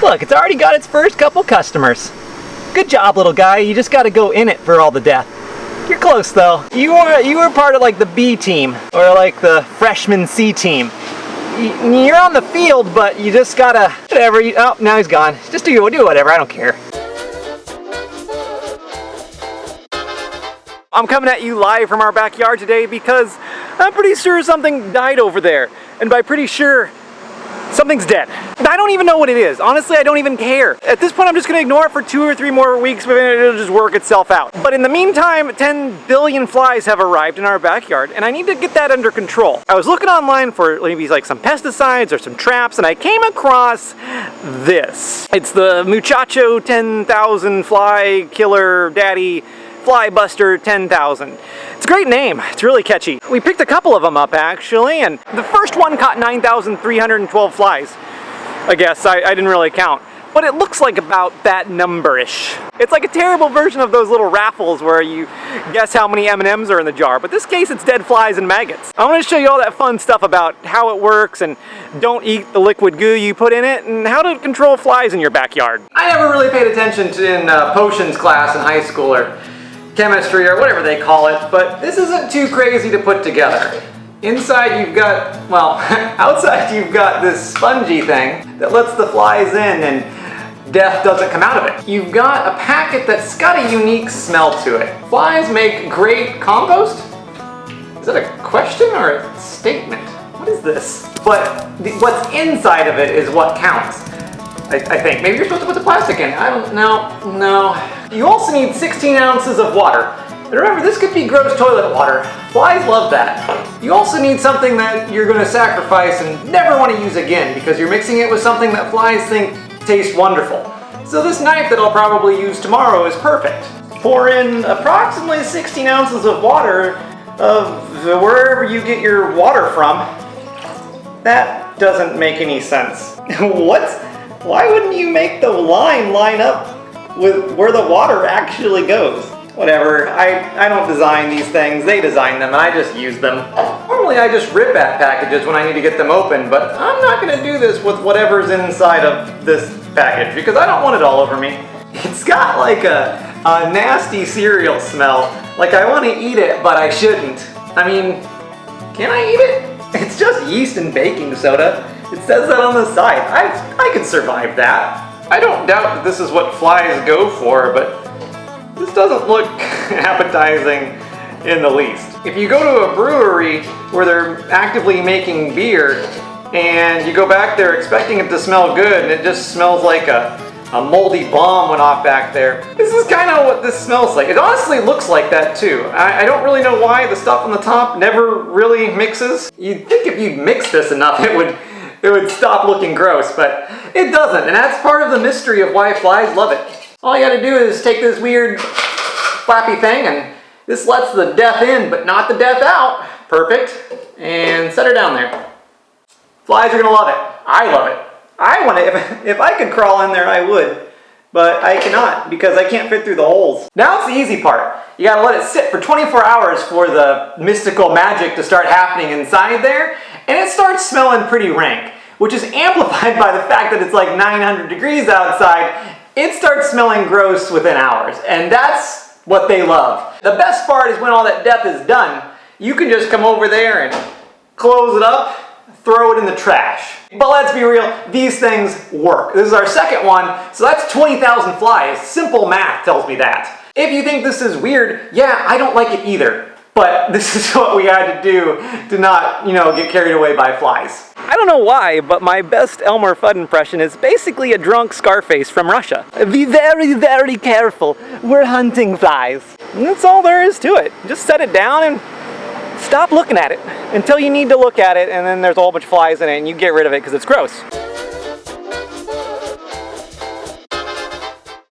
Look, it's already got its first couple customers. Good job, little guy. You just gotta go in it for all the death. You're close, though. You were part of like the B team, or like the freshman C team. You're on the field, but you just gotta, whatever. Oh, now he's gone. Just do whatever, I don't care. I'm coming at you live from our backyard today because I'm pretty sure something died over there. And by pretty sure, something's dead. I don't even know what it is. Honestly, I don't even care. At this point, I'm just gonna ignore it for 2 or 3 more weeks, but it'll just work itself out. But in the meantime, 10 billion flies have arrived in our backyard, and I need to get that under control. I was looking online for maybe like some pesticides or some traps, and I came across this. It's the Muchacho 10,000 Fly Killer Daddy FlyBuster 10,000. It's a great name. It's really catchy. We picked a couple of them up actually, and the first one caught 9,312 flies. I guess I didn't really count, but it looks like about that number-ish. It's like a terrible version of those little raffles where you guess how many M&Ms are in the jar, but this case it's dead flies and maggots. I want to show you all that fun stuff about how it works and don't eat the liquid goo you put in it and how to control flies in your backyard. I never really paid attention to in potions class in high school or chemistry or whatever they call it, but this isn't too crazy to put together. Inside you've got, well, outside you've got this spongy thing that lets the flies in and death doesn't come out of it. You've got a packet that's got a unique smell to it. Flies make great compost? Is that a question or a statement? What is this? But what's inside of it is what counts. I think. Maybe you're supposed to put the plastic in. I don't know. No. You also need 16 ounces of water. And remember, this could be gross toilet water. Flies love that. You also need something that you're going to sacrifice and never want to use again because you're mixing it with something that flies think tastes wonderful. So this knife that I'll probably use tomorrow is perfect. Pour in approximately 16 ounces of water of wherever you get your water from. That doesn't make any sense. What? Why wouldn't you make the line line up with where the water actually goes? Whatever, I don't design these things, they design them and I just use them. Normally I just rip at packages when I need to get them open, but I'm not going to do this with whatever's inside of this package because I don't want it all over me. It's got like a nasty cereal smell, like I want to eat it but I shouldn't. I mean, can I eat it? It's just yeast and baking soda. It says that on the side. I could survive that. I don't doubt that this is what flies go for, but this doesn't look appetizing in the least. If you go to a brewery where they're actively making beer and you go back there expecting it to smell good and it just smells like a moldy bomb went off back there, this is kind of what this smells like. It honestly looks like that too. I don't really know why the stuff on the top never really mixes. You'd think if you mix this enough it would stop looking gross, but it doesn't, and that's part of the mystery of why flies love it. All you gotta do is take this weird flappy thing, and this lets the death in, but not the death out. Perfect. And set her down there. Flies are gonna love it. I love it. I want it. If I could crawl in there, I would. But I cannot, because I can't fit through the holes. Now it's the easy part. You gotta let it sit for 24 hours for the mystical magic to start happening inside there, and it starts smelling pretty rank, which is amplified by the fact that it's like 900 degrees outside. It starts smelling gross within hours, and that's what they love. The best part is when all that death is done, you can just come over there and close it up, throw it in the trash. But let's be real, these things work. This is our second one, so that's 20,000 flies. Simple math tells me that. If you think this is weird, yeah, I don't like it either. But this is what we had to do to not, get carried away by flies. I don't know why, but my best Elmer Fudd impression is basically a drunk Scarface from Russia. Be very, very careful. We're hunting flies. And that's all there is to it. Just set it down and stop looking at it until you need to look at it, and then there's a whole bunch of flies in it and you get rid of it because it's gross.